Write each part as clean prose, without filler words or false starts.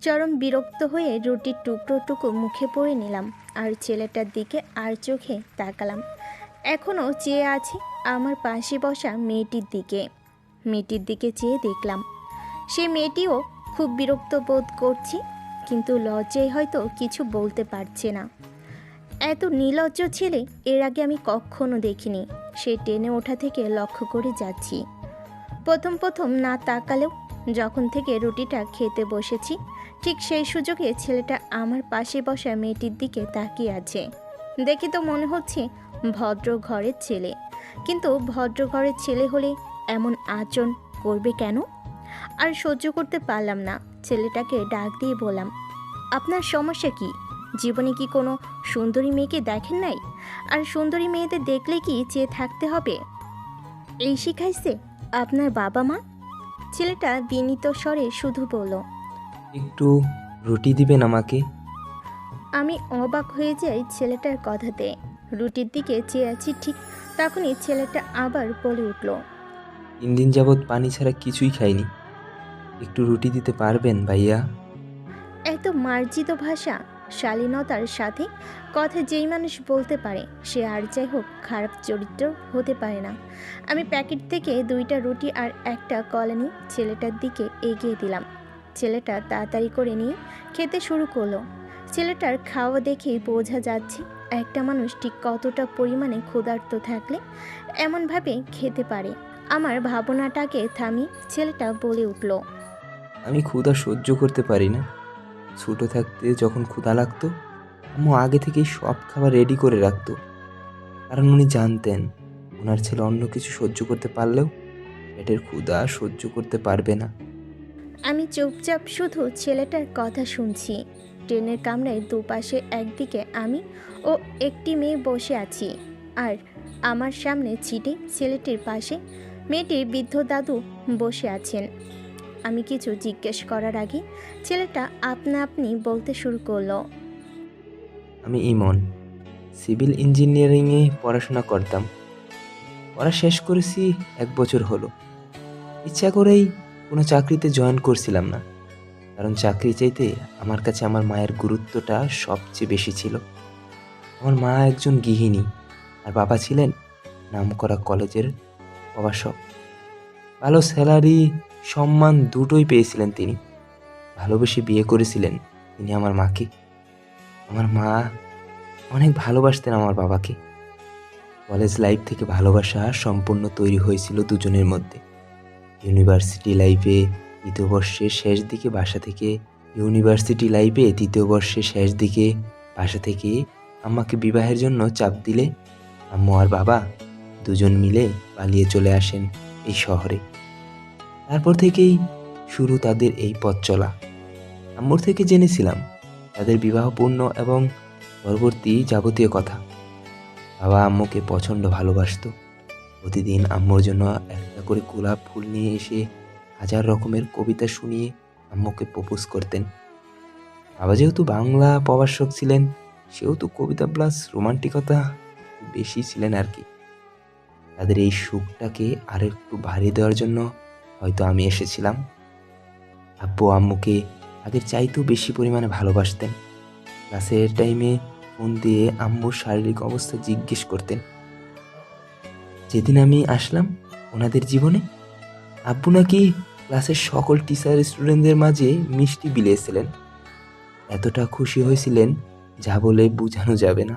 চরম বিরক্ত হয়ে রুটির টুকরোটুকু মুখে পড়ে নিলাম আর ছেলেটার দিকে আর চোখে তাকালাম। এখনও চেয়ে আছি আমার পাশে বসা মেয়েটির দিকে চেয়ে দেখলাম সেই মেয়েটিও খুব বিরক্ত বোধ করছে, কিন্তু লজ্জায় হয়তো কিছু বলতে পারছে না। এত নির্লজ্জ ছেলে এর আগে আমি কখনো দেখিনি। সে টেনে ওঠা থেকে লক্ষ্য করে যাচ্ছি। প্রথম প্রথম না তাকালেও যখন থেকে রুটিটা খেতে বসেছি, ঠিক সেই সুযোগে ছেলেটা আমার পাশে বসা মেয়েটির দিকে তাকিয়ে আছে। দেখি তো মনে হচ্ছে ভদ্র ঘরের ছেলে, কিন্তু ভদ্র ঘরের ছেলে হলে এমন আচরণ করবে কেন? আর সহ্য করতে পারলাম না, ছেলেটাকে ডাক দিয়ে বললাম, আপনার সমস্যা কি? জীবনে কি কোনো সুন্দরী মেয়েকে দেখেন নাই? আর সুন্দরী মেয়েদের দেখলে কি চেয়ে থাকতে হবে? এই শিখাইছে আপনার বাবা মা? ছেলেটা বিনীত স্বরে শুধু বলল, একটু রুটি দিবেন আমাকে? আমি অবাক হয়ে যাই ছেলেটার কথাতে। রুটির দিকে চেয়ে আছি, ঠিক তখনই ছেলেটা আবার বলে উঠল, 3 দিন যাবৎ পানি ছাড়া কিছুই খাইনি, একটু রুটি দিতে পারবেন ভাইয়া? এত মার্জিত ভাষা, শালীনতার সাথে কথা যেই মানুষ বলতে পারে সে আর যাই হোক খারাপ চরিত্র হতে পারে না। আমি প্যাকেট থেকে 2টা রুটি আর একটা কলা নিয়ে ছেলেটার দিকে এগিয়ে দিলাম। ছেলেটা তাড়াতাড়ি করে নিয়ে খেতে শুরু করলো। ছেলেটার খাওয়া দেখেই বোঝা যাচ্ছে একটা মানুষ ঠিক কতটা পরিমাণে ক্ষুধার্ত থাকলে এমনভাবে খেতে পারে। আমার ভাবনাটাকে থামিয়ে ছেলেটা বলে উঠল, আমি ক্ষুধা সহ্য করতে পারি না। ছোট থাকতে যখন ক্ষুধা লাগতো, আম্মু আগে থেকেই সব খাবার রেডি করে রাখতো, কারণ উনি জানতেন ওনার ছেলে অন্য কিছু সহ্য করতে পারলেও পেটের ক্ষুধা সহ্য করতে পারবে না। আমি চুপচাপ শুধু ছেলেটার কথা শুনছি। ট্রেনের কামরায় দুপাশে একদিকে আমি ও একটি মেয়ে বসে আছি, আর আমার সামনে ছিটে ছেলেটির পাশে মেয়েটির বৃদ্ধ দাদু বসে আছেন। আমি কিছু জিজ্ঞেস করার আগে ছেলেটা আপনা আপনি বলতে শুরু করলো, আমি ইমন, সিভিল ইঞ্জিনিয়ারিংয়ে পড়াশোনা করতাম। পড়া শেষ করেছি 1 বছর হলো। ইচ্ছা করেই কোনো চাকরিতে জয়েন করছিলাম না, কারণ চাকরি চাইতে আমার কাছে আমার মায়ের গুরুত্বটা সবচেয়ে বেশি ছিল। আমার মা একজন গৃহিণী আর বাবা ছিলেন নামকরা কলেজের প্রভাষক। ভালো স্যালারি, সম্মান দুটোই পেয়েছিলেন তিনি। ভালোবেসে বিয়ে করেছিলেন তিনি আমার মাকে। আমার মা অনেক ভালোবাসতেন আমার বাবাকে। কলেজ লাইফ থেকে ভালোবাসা সম্পূর্ণ তৈরি হয়েছিল দুজনের মধ্যে। ইউনিভার্সিটি লাইফে তৃতীয় বর্ষের শেষ দিকে বাসা থেকে আম্মাকে বিবাহের জন্য চাপ দিলে আম্মু আর বাবা দুজন মিলে পালিয়ে চলে আসেন এই শহরে। তারপর থেকেই শুরু তাদের এই পথ চলা। আম্মুর থেকে জেনেছিলাম তাদের বিবাহপূর্ণ এবং পরবর্তী যাবতীয় কথা। বাবা আম্মুকে প্রচণ্ড ভালোবাসতো। প্রতিদিন আম্মুর জন্য একটা করে গোলাপ ফুল নিয়ে এসে 1000 রকমের কবিতা শুনিয়ে আম্মুকে প্রপোজ করতেন। বাবা যেহেতু বাংলা প্রভাষক ছিলেন, সেহেতু কবিতা প্লাস রোমান্টিকতা বেশি ছিলেন আর কি। তাদের এই সুখটাকে আরেকটু বাড়িয়ে দেওয়ার জন্য হয়তো আমি এসেছিলাম। আব্বু আম্মুকে আগের চাইতেও বেশি পরিমাণে ভালোবাসতেন। ক্লাসের টাইমে ফোন দিয়ে আম্মুর শারীরিক অবস্থা জিজ্ঞেস করতেন। যেদিন আমি আসলাম ওনাদের জীবনে, আব্বু নাকি ক্লাসের সকল টিচার স্টুডেন্টদের মাঝে মিষ্টি বিলিয়েছিলেন। এতটা খুশি হয়েছিলেন যা বলে বোঝানো যাবে না।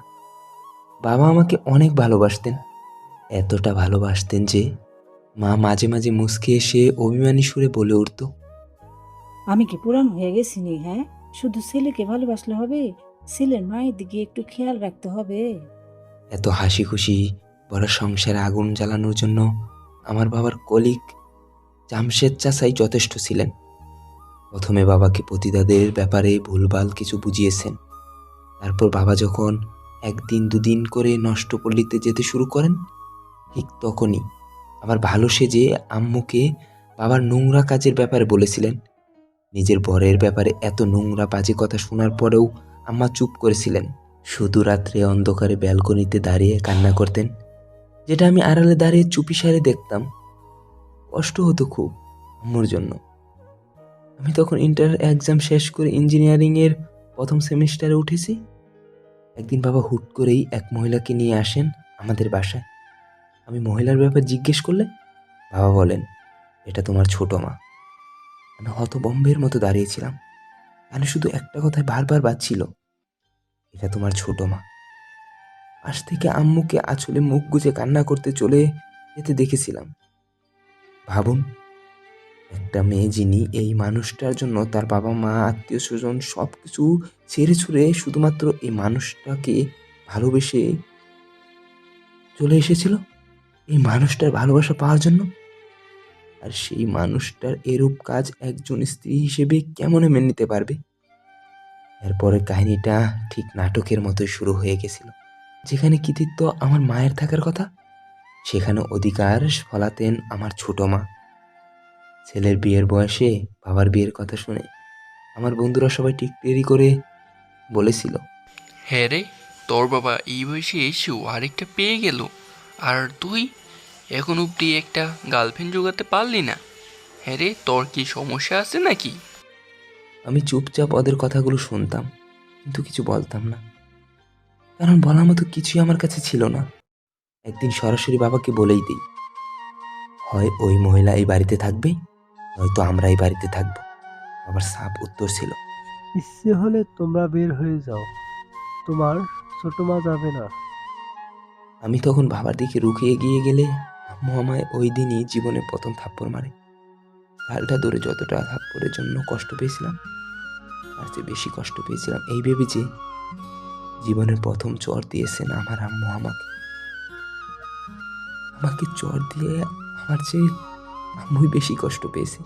বাবা আমাকে অনেক ভালোবাসতেন, এতটা ভালোবাসতেন যে মা মাঝে মাঝে মুচকি এসে অভিমানী সুরে বলে উঠত, আমি কি পুরান হয়ে গেছি নি? হ্যাঁ, শুধু ছেলেকে ভালোবাসলে হবে? ছেলের মায়ের দিকে একটু খেয়াল রাখতে হবে। এত হাসি খুশি ভরা সংসারে আগুন জ্বালানোর জন্য আমার বাবার কলিগ জামশেদ চাচাই যথেষ্ট ছিলেন। প্রথমে বাবাকে পতিতাদের ব্যাপারে ভুলভাল কিছু বুঝিয়েছেন। তারপর বাবা যখন 1 দিন 2 দিন করে নষ্টপল্লীতে যেতে শুরু করেন, ঠিক তখনই আবার ভালো সেজে আম্মুকে বাবার নোংরা কাজের ব্যাপারে বলেছিলেন। নিজের বরের ব্যাপারে এত নোংরা বাজে কথা শোনার পরেও আম্মা চুপ করেছিলেন। শুধু রাত্রে অন্ধকারে ব্যালকনিতে দাঁড়িয়ে কান্না করতেন, যেটা আমি আড়ালে দাঁড়িয়ে চুপিসারে দেখতাম। কষ্ট হতো খুব আম্মুর জন্য। আমি তখন ইন্টার এক্সাম শেষ করে ইঞ্জিনিয়ারিংয়ের প্রথম সেমিস্টারে উঠেছি। একদিন বাবা হুট করেই এক মহিলাকে নিয়ে আসেন আমাদের বাসায়। আমি মহিলার ব্যাপারে জিজ্ঞেস করলে বাবা বলেন, এটা তোমার ছোট মা। আমি হতবম্বের মতো দাঁড়িয়েছিলাম। কানে শুধু একটা কথাই বারবার বাজছিল, এটা তোমার ছোট মা। পাশ থেকে আম্মুকে আঁচলে মুখ গুজে কান্না করতে চলে যেতে দেখেছিলাম। ভাবুন, একটা মেয়ে যিনি এই মানুষটার জন্য তার বাবা মা আত্মীয় স্বজন সব কিছু ছেড়ে ছুড়ে শুধুমাত্র এই মানুষটাকে ভালোবেসে চলে এসেছিল এই মানুষটার ভালোবাসা পাওয়ার জন্য, আর সেই মানুষটার এরূপ কাজ একজন স্ত্রী হিসেবে কেমন মেনে নিতে পারবে। এরপরে কাহিনীটা ঠিক নাটকের মতোই শুরু হয়ে গেছিল। যেখানে কৃতিত্ব আমার মায়ের থাকার কথা, সেখানে অধিকার ফলাতেন আমার ছোট মা। ছেলের বিয়ের বয়সে বাবার বিয়ের কথা শুনে আমার বন্ধুরা সবাই টিকটিরি করে বলেছিল, হ্যাঁ রে, তোর বাবা এই বয়সে এসেও আরেকটা পেয়ে গেল, আর তুই এখন অব্দি একটা গার্লফ্রেন্ড জোগাতে পারলি না। হ্যাঁ রে, তোর কি সমস্যা আছে নাকি? আমি চুপচাপ ওদের কথাগুলো শুনতাম, কিন্তু কিছু বলতাম না, কারণ বলার মতো কিছুই আমার কাছে ছিল না। একদিন সরাসরি বাবাকে বলেই দিই, হয় ওই মহিলা এই বাড়িতে থাকবে, নয়তো আমরা এই বাড়িতে থাকবো। বাবার সাফ উত্তর ছিল, ইচ্ছে হলে তোমরা বের হয়ে যাও, তোমার ছোট মা যাবে না। আমি তখন বাবার দিকে রুখে এগিয়ে গেলে আম্মু আমায় ওই দিনই জীবনে প্রথম থাপ্পড় মারে। গালটা ধরে যতটা থাপ্পড়ের জন্য কষ্ট পেয়েছিলাম, তার চেয়ে বেশি কষ্ট পেয়েছিলাম এই ভেবে যে জীবনের প্রথম চর দিয়েছেন আমার আম্মু আমাকে। আমাকে চর দিয়ে আমার চেয়ে আম্মুই বেশি কষ্ট পেয়েছে।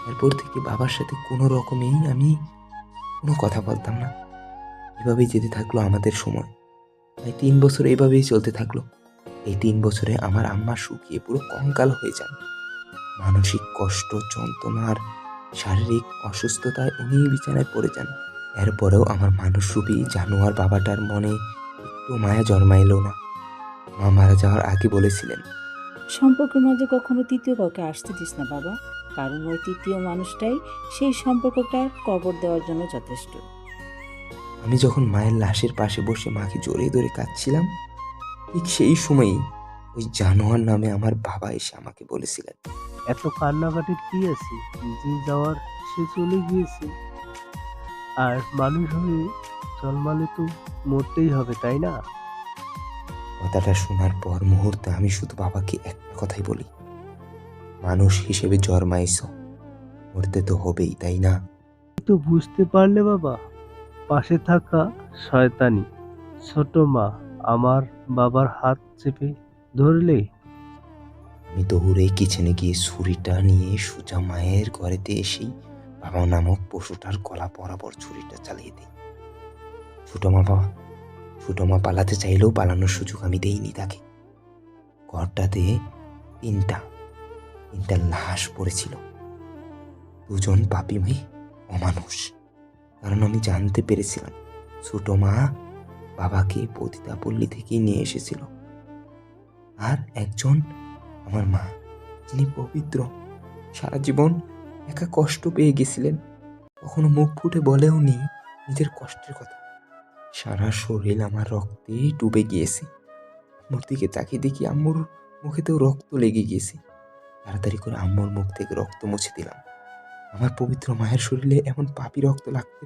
এরপর থেকে বাবার সাথে কোনো রকমেই আমি কোনো কথা বলতাম না। এভাবেই যেতে থাকলো আমাদের সময়। প্রায় 3 বছর এভাবেই চলতে থাকলো। এই 3 বছরে আমার আম্মা শুকিয়ে পুরো কঙ্কাল হয়ে যান। মানসিক কষ্ট, যন্ত্রণার শারীরিক অসুস্থতায় উনি বিছানায় পড়ে যান। এরপরেও আমার মানুষরূপী জানোয়ার বাবাটার মনে একটু মায়া জন্মাইল না। মা মারা যাওয়ার আগে বলেছিলেন, সম্পর্কের মাঝে কখনো তৃতীয় কাউকে আসতে দিস না বাবা, কারণ ওই তৃতীয় মানুষটাই সেই সম্পর্কটার কবর দেওয়ার জন্য যথেষ্ট। আমি যখন মায়ের লাশের পাশে বসে মাকে জড়িয়ে ধরে কাঁদছিলাম, ঠিক সেই সময়ই ওই জানোয়ার নামে আমার বাবা এসে আমাকে বলেছিলেন, এত কান্নাকাটির কি আছে, যে যাওয়ার সে চলে গিয়েছে, আর মানুষ হয়ে জন্মালে তো মরতেই হবে, তাই না? কথাটা শোনার পর মুহূর্তে আমি শুধু বাবাকে একটা কথাই বলি, মানুষ হিসেবে জন্মাইছ, মরতে তো হবেই, তাই না? তো বুঝতে পারলে বাবা, পাশে থাকা শয়তানি ছোট মা আমার বাবার হাত চেপে ধরলে। আমি দৌড়ে কিচেনে গিয়ে ছুরিটা নিয়ে সোজা মায়ের ঘরেতে এসেই বাবা নামক পশুটার গলা বরাবর ছুরিটা চালিয়ে দিই। ছোট মা পালাতে চাইলেও পালানোর সুযোগ আমি দেইনি তাকে। ঘরটাতে তিনটা লাশ পড়েছিল, দুজন পাপী মেয়ে, অমানুষ। কারণ আমি জানতে পেরেছিলাম ছোট মা বাবাকে পতিতাপল্লী থেকেই নিয়ে এসেছিল, আর একজন আমার মা, যিনি পবিত্র, সারা জীবন একা কষ্ট পেয়ে গেছিলেন, কখনো মুখ ফুটে বলেও নি নিজের কষ্টের কথা। সারা শরীর আমার রক্তে ডুবে গিয়েছে। আম্মুর দিকে তাকিয়ে দেখি আম্মুর মুখেতেও রক্ত লেগে গিয়েছে। তাড়াতাড়ি করে আম্মুর মুখ থেকে রক্ত মুছে দিলাম। আমার পবিত্র মায়ের শরীরে এমন পাপী রক্ত লাগতে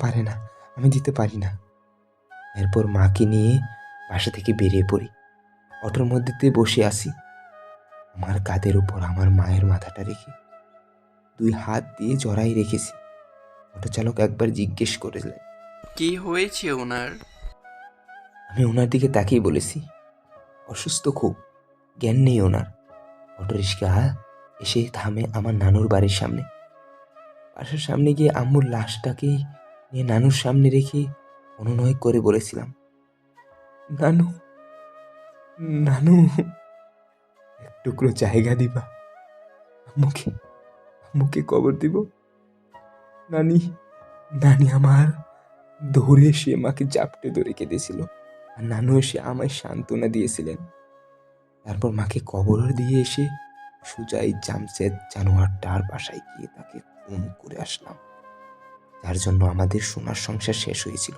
পারে না, আমি দিতে পারি না। এরপর মাকে নিয়ে বাসা থেকে বেরিয়ে পড়ি। অটোর মধ্যে বসে আসি, আমার কাঁধের উপর আমার মায়ের মাথাটা রেখে 2 হাত দিয়ে জড়াই রেখেছি। অটো চালক একবার জিজ্ঞেস করেছিলেন, কি হয়েছে ওনার? আমি ওনার দিকে তাকিয়ে বলেছি, অসুস্থ খুব, জ্ঞান নেই ওনার। অটোরিক্সা এসে থামে আমার নানুর বাড়ির সামনে। বাসার সামনে গিয়ে আম্মুর লাশটাকে নিয়ে নানুর সামনে রেখে অনুনয় করে বলেছিলাম, নানু নানু এক টুকরো জায়গা দিবা, আম্মুকে কবর দিব। নানি আমার ধরে সে মাকে জাপটে ধরে কেঁদেছিল, আর নানু এসে আমায় সান্ত্বনা দিয়েছিলেন। তারপর মাকে কবর দিয়ে এসে সুজাই জামশেদ জানোয়ারটার বাসায় গিয়ে তাকে খুন করে আসলাম, যার জন্য আমাদের সোনার সংসার শেষ হয়েছিল।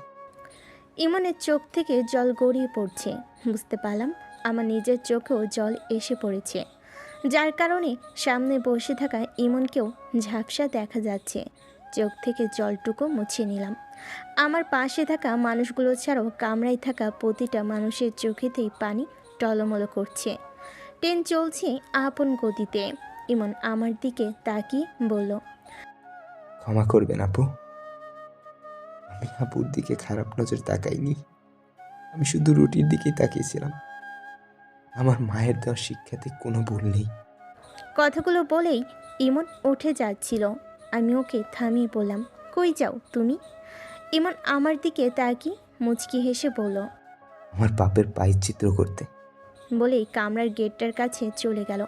ইমনের চোখ থেকে জল গড়িয়ে পড়ছে। বুঝতে পারলাম আমার নিজের চোখেও জল এসে পড়েছে, যার কারণে সামনে বসে থাকা ইমনকেও ঝাপসা দেখা যাচ্ছে। চোখ থেকে জলটুকু মুছে নিলাম। আমার পাশে থাকা মানুষগুলো ছাড়াও কামরায় থাকা প্রতিটা মানুষের চোখেতেই পানি টলমলো করছে। ট্রেন চলছে আপন গতিতে। ইমন আমার দিকে তাকিয়ে বলল, ক্ষমা করবেন আপু, আমি আপুর দিকে খারাপ নজর তাকাইনি। আমি শুধু রুটির দিকেই তাকিয়েছিলাম। আমার মায়ের দেওয়া শিক্ষাতে কোনো ভুল নেই। কথাগুলো বলেই ইমন উঠে যাচ্ছিল। আমি ওকে থামিয়ে বললাম, কই যাও তুমি? ইমন আমার দিকে তাকিয়ে মুচকি হেসে বলল, আমার পাপের প্রায়শ্চিত্ত করতে। বলেই কামরার গেটটার কাছে চলে গেল।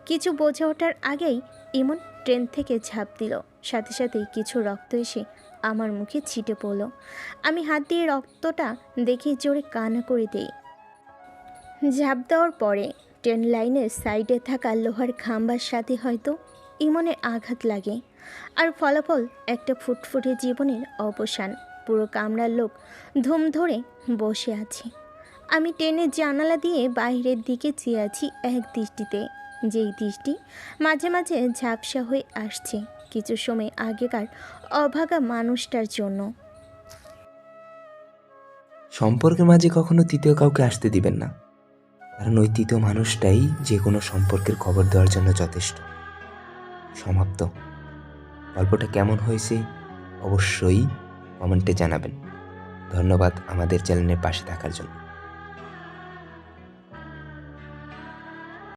কিছু বোঝে ওঠার আগেই ইমন ট্রেন থেকে ঝাঁপ দিল। সাথে সাথেই কিছু রক্ত এসে আমার মুখে ছিটে পড়ল। আমি হাত দিয়ে রক্তটা দেখে জোরে কান্না করে দিই। ঝাঁপ দেওয়ার পরে ট্রেন লাইনের সাইডে থাকা লোহার খাম্বার সাথে হয়তো ইমনের আঘাত লাগে, আর ফলাফল একটা ফুটফুটে জীবনের অবসান। পুরো কামরার লোক ধুম ধরে বসে আছে। আমি ট্রেনের জানালা দিয়ে বাইরের দিকে চেয়ে আছি এক দৃষ্টিতে, যেই দৃষ্টি মাঝে মাঝে ঝাপসা হয়ে আসছে কিছু সময় আগেকার অভাগা মানুষটার জন্য। সম্পর্কের মাঝে কখনো তৃতীয় কাউকে আসতে দিবেন না, কারণ ওই তৃতীয় মানুষটাই যে কোনো সম্পর্কের খবর দেওয়ার জন্য যথেষ্ট। সমাপ্ত। গল্পটা কেমন হয়েছে অবশ্যই কমেন্টে জানাবেন। ধন্যবাদ আমাদের চ্যানেলের পাশে থাকার জন্য।